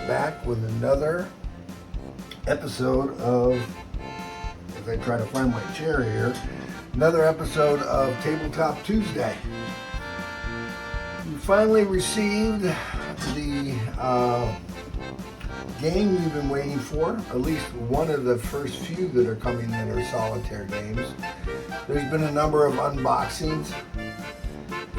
back with another episode of, as I try to find my chair here, another episode of Tabletop Tuesday. We finally received the game we've been waiting for, at least one of the first few that are coming in are solitaire games. There's been a number of unboxings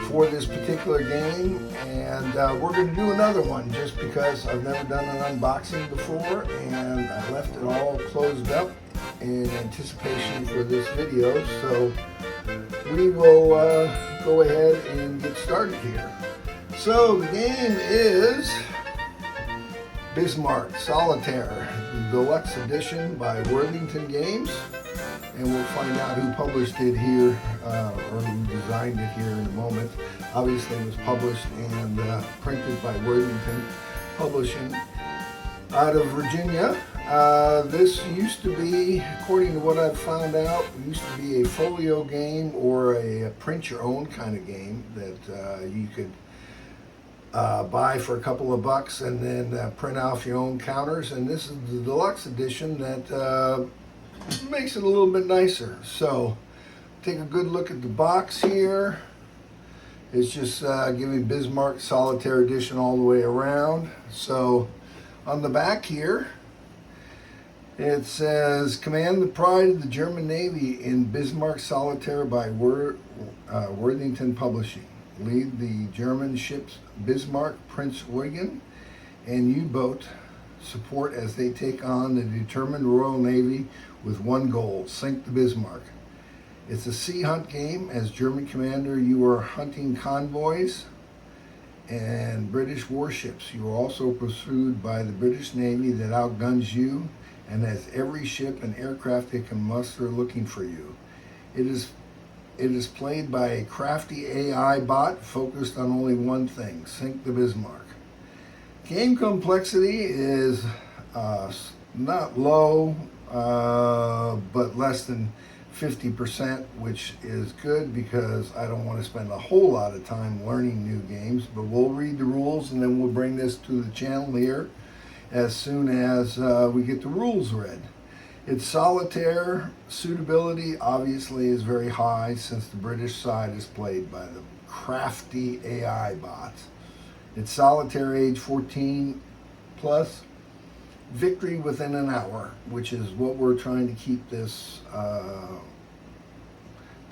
for this particular game, and we're going to do another one just because I've never done an unboxing before, and I left it all closed up in anticipation for this video. So we will go ahead and get started here. So the game is Bismarck Solitaire, the deluxe edition by Worthington Games, and we'll find out who published it here, or who designed it here in a moment. Obviously it was published and printed by Worthington Publishing out of Virginia. This used to be, according to what I've found out, used to be a folio game or a print your own kind of game that you could buy for a couple of bucks and then print off your own counters. And this is the deluxe edition that makes it a little bit nicer. So take a good look at the box here. It's just giving Bismarck Solitaire edition all the way around. So on the back here it says, command the pride of the German Navy in Bismarck Solitaire by Worthington Publishing. Lead the German ships Bismarck, Prinz Eugen, and U-boat support as they take on the determined Royal Navy with one goal: sink the Bismarck. It's a sea hunt game. As German commander, you are hunting convoys and British warships. You are also pursued by the British Navy that outguns you and has every ship and aircraft they can muster looking for you. It is played by a crafty AI bot focused on only one thing: sink the Bismarck. Game complexity is not low, but less than 50%, which is good because I don't want to spend a whole lot of time learning new games. But we'll read the rules and then we'll bring this to the channel here as soon as we get the rules read. Its solitaire suitability obviously is very high since the British side is played by the crafty AI bots. Its solitaire age 14 plus. Victory within an hour, which is what we're trying to keep this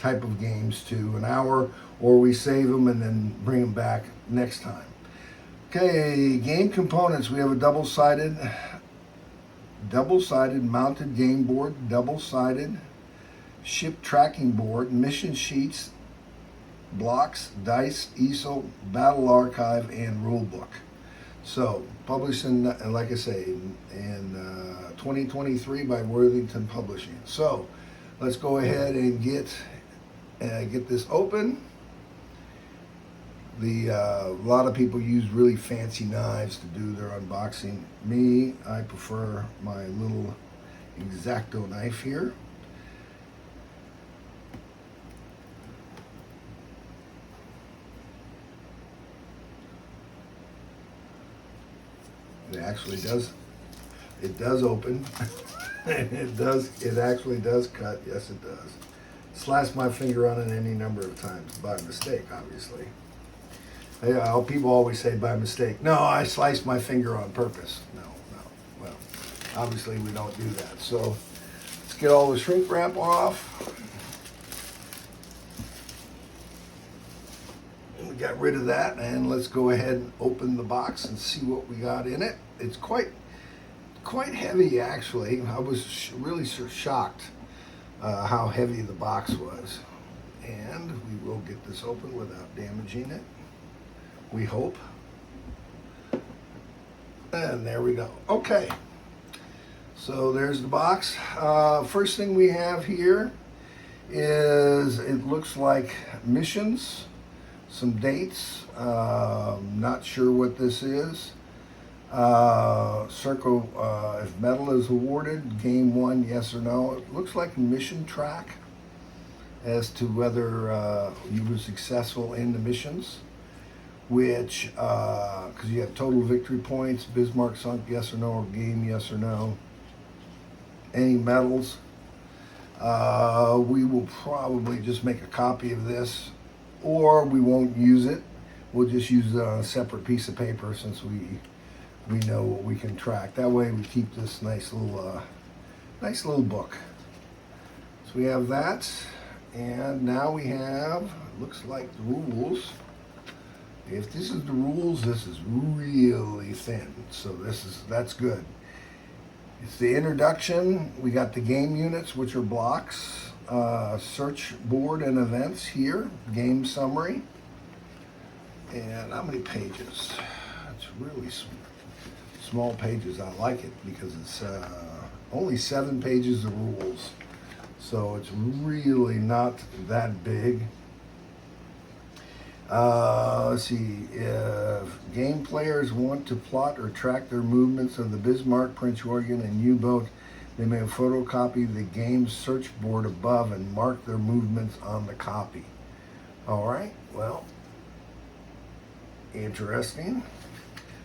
type of games to, an hour, or we save them and then bring them back next time. Okay, game components. We have a double-sided mounted game board, double-sided ship tracking board, mission sheets, blocks, dice, easel, battle archive, and rule book. So published in, like I say, in 2023 by Worthington Publishing. So let's go ahead and get this open. A lot of people use really fancy knives to do their unboxing. Me, I prefer my little X-Acto knife here. It actually does. It does open. It actually does cut. Yes, it does. Slashed my finger on it any number of times by mistake, obviously. People always say by mistake. No, I sliced my finger on purpose. No. Well, obviously we don't do that. So let's get all the shrink wrap off. We got rid of that, and let's go ahead and open the box and see what we got in it. It's quite heavy, actually. I was really shocked how heavy the box was. And we will get this open without damaging it, we hope. And there we go. Okay, so there's the box. First thing we have here is, it looks like missions, some dates. Not sure what this is. Circle, if medal is awarded, game 1, yes or no. It looks like a mission track as to whether you were successful in the missions. which, because you have total victory points, Bismarck sunk, yes or no, or game, yes or no. Any medals. We will probably just make a copy of this, or we won't use it. We'll just use a separate piece of paper since we know what we can track. That way we keep this nice little book. So we have that, and now we have, looks like the rules. If this is the rules, this is really thin, so that's good. It's the introduction. We got the game units, which are blocks, search board and events here, game summary, and how many pages? It's really small pages. I like it because it's only 7 pages of rules, so it's really not that big. Let's see, if game players want to plot or track their movements of the Bismarck, Prinz Eugen, and U-boat, they may photocopy the game search board above and mark their movements on the copy. All right, well, interesting.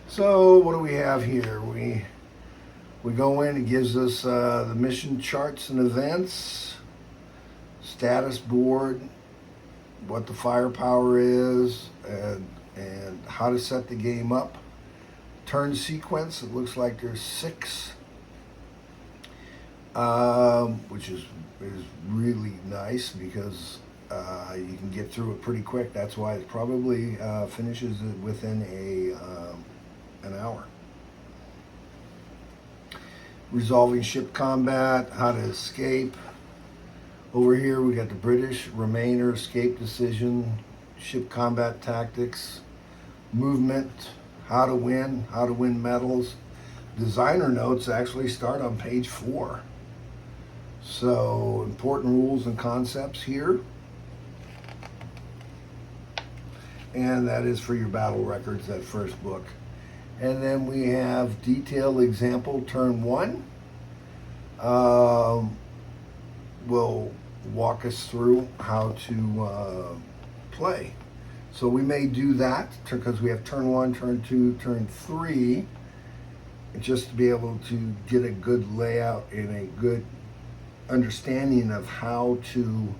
So what do we have here? We go in, it gives us the mission charts and events, status board, what the firepower is, and how to set the game up. Turn sequence, it looks like there's 6, which is really nice because you can get through it pretty quick. That's why it probably finishes it within an hour. Resolving ship combat, how to escape. Over here we got the British Remainer escape decision, ship combat tactics, movement, how to win medals. Designer notes actually start on page 4. So important rules and concepts here. And that is for your battle records, that first book. And then we have detailed example turn 1. Will walk us through how to play. So we may do that because we have turn 1, turn 2, turn 3, just to be able to get a good layout and a good understanding of how to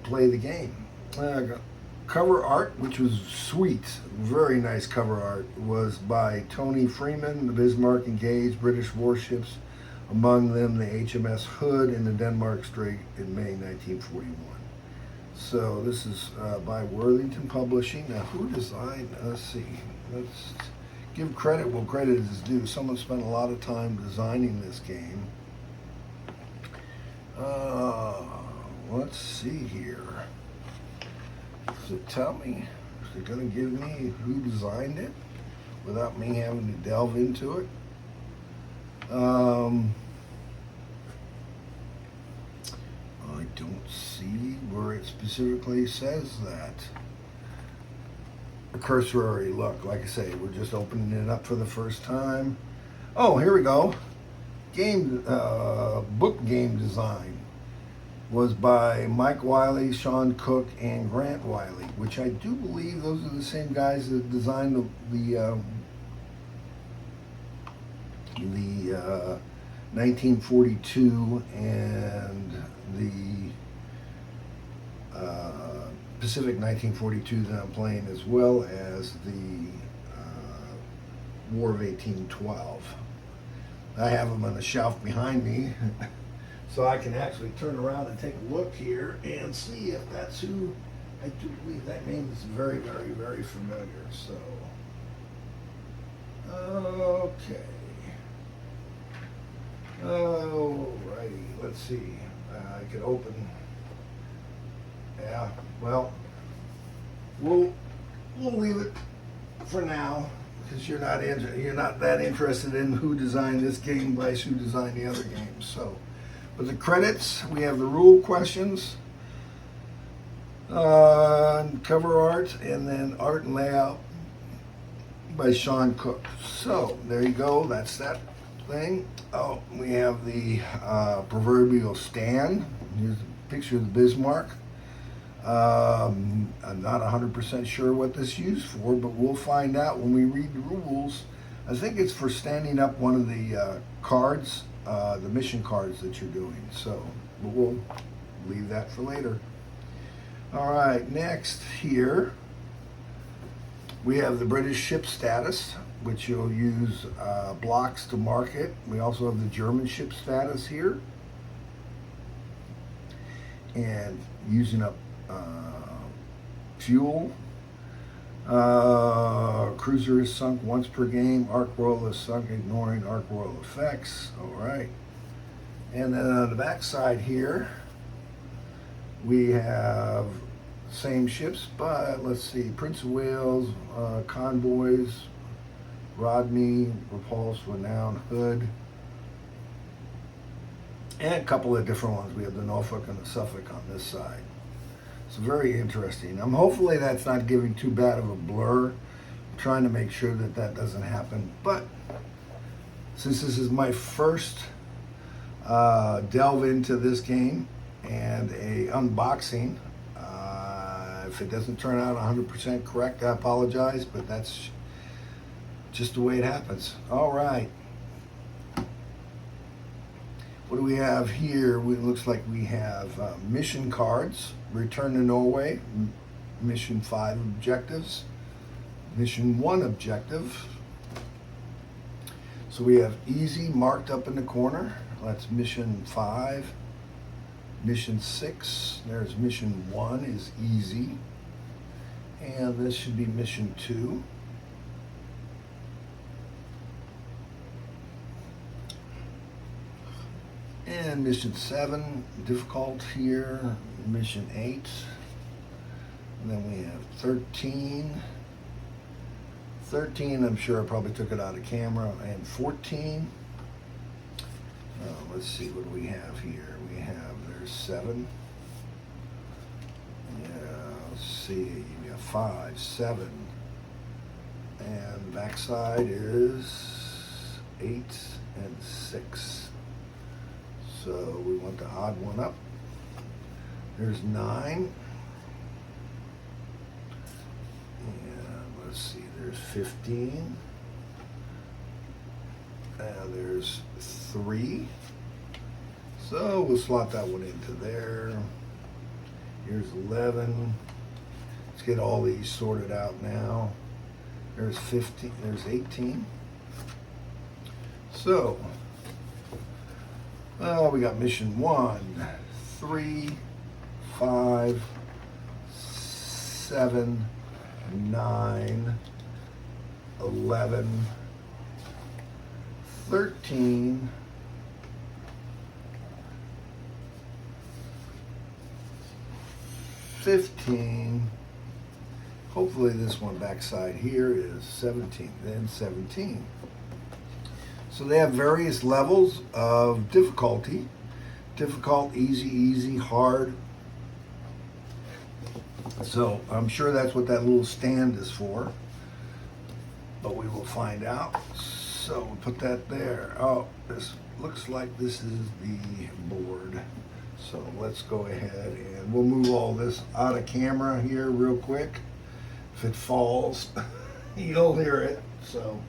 play the game. Cover art, which was sweet, very nice cover art, was by Tony Freeman. The Bismarck engaged British warships, among them the HMS Hood in the Denmark Strait in May 1941. So this is by Worthington Publishing. Now who designed, let's see, let's give credit where credit is due. Someone spent a lot of time designing this game. Let's see here. So tell me, is it going to give me who designed it without me having to delve into it? I don't see where it specifically says that. A cursory look, like I say, we're just opening it up for the first time. Oh, here we go. Book game design was by Mike Wylie, Sean Cooke, and Grant Wylie, which I do believe those are the same guys that designed the 1942 and the Pacific 1942 that I'm playing, as well as the War of 1812. I have them on the shelf behind me. So I can actually turn around and take a look here and see if that's who. I do believe that name is very, very, very familiar. So, okay. Alrighty, let's see. I could open. Yeah, well, we'll leave it for now because you're not that interested in who designed this game versus who designed the other games. So. But the credits, we have the rule questions, cover art, and then art and layout by Sean Cooke. So there you go, that's that thing. Oh, we have the proverbial stand. Here's a picture of the Bismarck. I'm not 100% sure what this is used for, but we'll find out when we read the rules. I think it's for standing up one of the cards, the mission cards that you're doing. So we'll leave that for later. All right, next here we have the British ship status, which you'll use blocks to mark it. We also have the German ship status here. And using up fuel. Cruiser is sunk once per game. Arc roll is sunk, ignoring arc roll effects. All right. And then on the back side here, we have same ships, but let's see, Prince of Wales, convoys, Rodney, Repulse, Renown, Hood, and a couple of different ones. We have the Norfolk and the Suffolk on this side. It's very interesting. Hopefully that's not giving too bad of a blur. I'm trying to make sure that that doesn't happen. But since this is my first delve into this game and a unboxing, if it doesn't turn out 100% correct, I apologize, but that's just the way it happens. All right. What do we have here? It looks like we have mission cards. Return to Norway, mission 5 objectives, mission 1 objective. So we have easy marked up in the corner. That's mission 5. Mission 6, there's mission 1 is easy. And this should be mission 2. And mission 7, difficult here. Mission 8. And then we have 13. 13, I'm sure I probably took it out of camera. And 14. Let's see, what do we have here? There's 7. Yeah, let's see, we have 5, 7. And the backside is 8 and 6. So we want the odd one up. There's 9. And let's see, there's 15. And there's 3. So we'll slot that one into there. Here's 11. Let's get all these sorted out now. There's 15, there's 18. So, we got mission 1, 3, 5, 7, 9, 11, 13, 15. Hopefully this one backside here is 17, then 17. So they have various levels of difficulty. Difficult, easy, easy, hard. So I'm sure that's what that little stand is for. But we will find out. So we'll put that there. Oh, this looks like this is the board. So let's go ahead and we'll move all this out of camera here real quick. If it falls, you'll hear it. So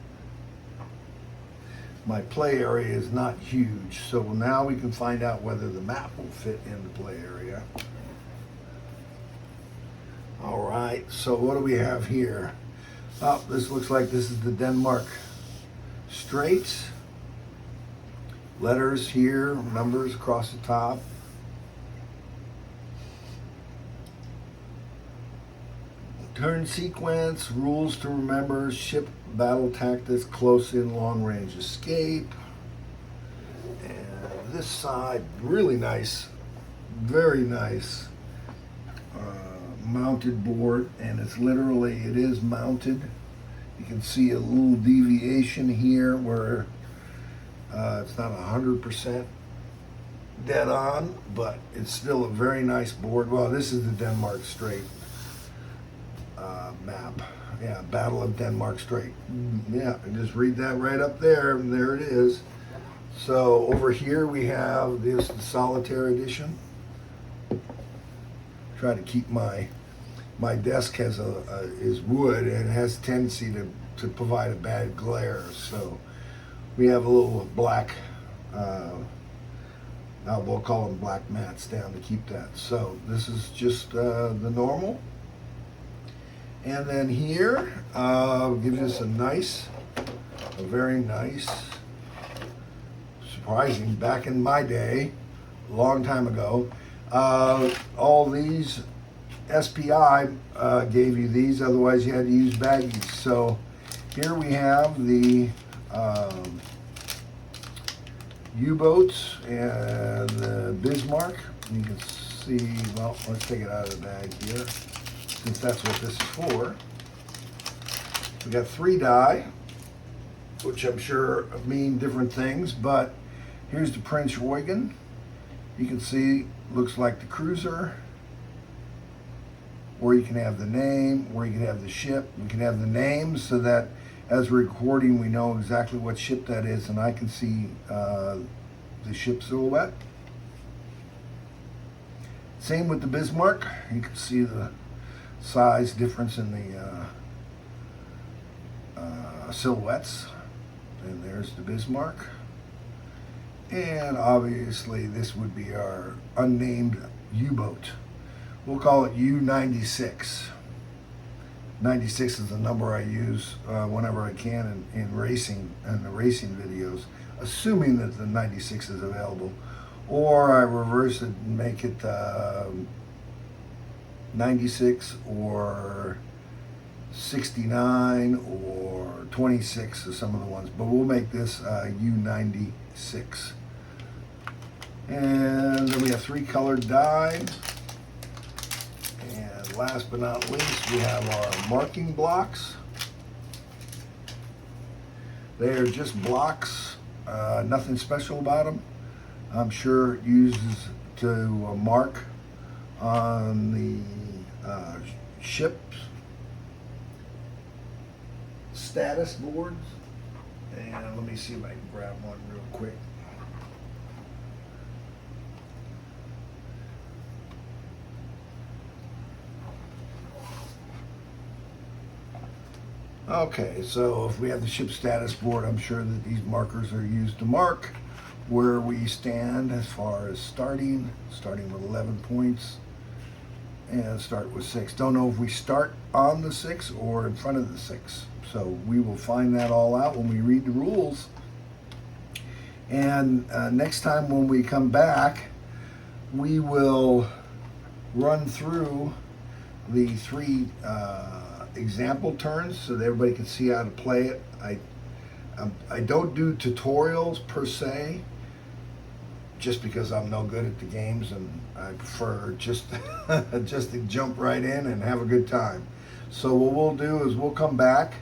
my play area is not huge. So now we can find out whether the map will fit in the play area. All right, so what do we have here? Oh, this looks like this is the Denmark Straits. Letters here, numbers across the top. Turn sequence, rules to remember, ship battle tactics, close in, long range escape. And this side, really nice, very nice mounted board, and it's literally, it is mounted. You can see a little deviation here where it's not 100% dead on, but it's still a very nice board. Well, this is the Denmark Strait map. Yeah, Battle of Denmark Strait. Yeah, and just read that right up there, and there it is. So over here we have this, the Solitaire edition. try to keep my desk is wood and it has a tendency to provide a bad glare. So we have a little black, now we'll call them black mats down to keep that. So this is just the normal. And then here gives us a very nice, surprising, back in my day, a long time ago, all these SPI gave you these, otherwise you had to use baggies. So here we have the U-boats and the Bismarck. You can see, well, let's take it out of the bag here, since that's what this is for. We got 3 die, which I'm sure mean different things, but here's the Prinz Eugen. You can see, looks like the cruiser, where you can have the name, where you can have the ship. We can have the name so that as we're recording, we know exactly what ship that is, and I can see the ship silhouette. Same with the Bismarck. You can see the size difference in the silhouettes. And there's the Bismarck. And obviously this would be our unnamed U-boat. We'll call it U-96. 96 is the number I use whenever I can in racing and the racing videos, assuming that the 96 is available. Or I reverse it and make it 96 or 69 or 26 are some of the ones, but we'll make this U-96. And then we have 3 colored die. And last but not least, we have our marking blocks. They are just blocks, nothing special about them. I'm sure it uses to mark on the ships status boards. And let me see if I can grab one real quick. Okay, so if we have the ship status board, I'm sure that these markers are used to mark where we stand as far as starting with 11 points and start with 6. Don't know if we start on the 6 or in front of the 6. So we will find that all out when we read the rules. And next time when we come back, we will run through the 3 example turns so that everybody can see how to play it. I don't do tutorials per se, just because I'm no good at the games and I prefer just to jump right in and have a good time. So what we'll do is we'll come back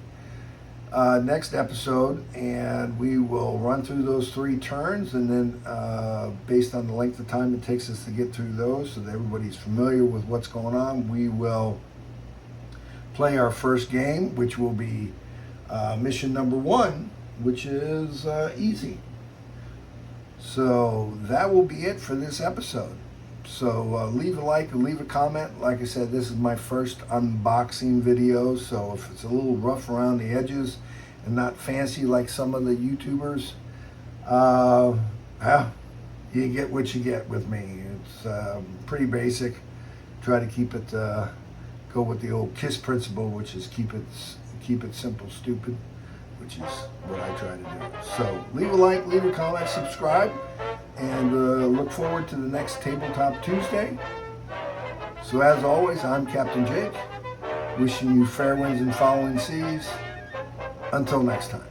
next episode and we will run through those 3 turns, and then based on the length of time it takes us to get through those so that everybody's familiar with what's going on, we will play our first game, which will be mission number 1, which is easy. So that will be it for this episode. So leave a like and leave a comment. Like I said, this is my first unboxing video, so if it's a little rough around the edges and not fancy like some of the YouTubers, you get what you get with me. It's pretty basic. Try to keep it go with the old KISS principle, which is keep it simple, stupid, which is what I try to do. So leave a like, leave a comment, subscribe, and look forward to the next Tabletop Tuesday. So as always, I'm Captain Jake, wishing you fair winds and following seas. Until next time.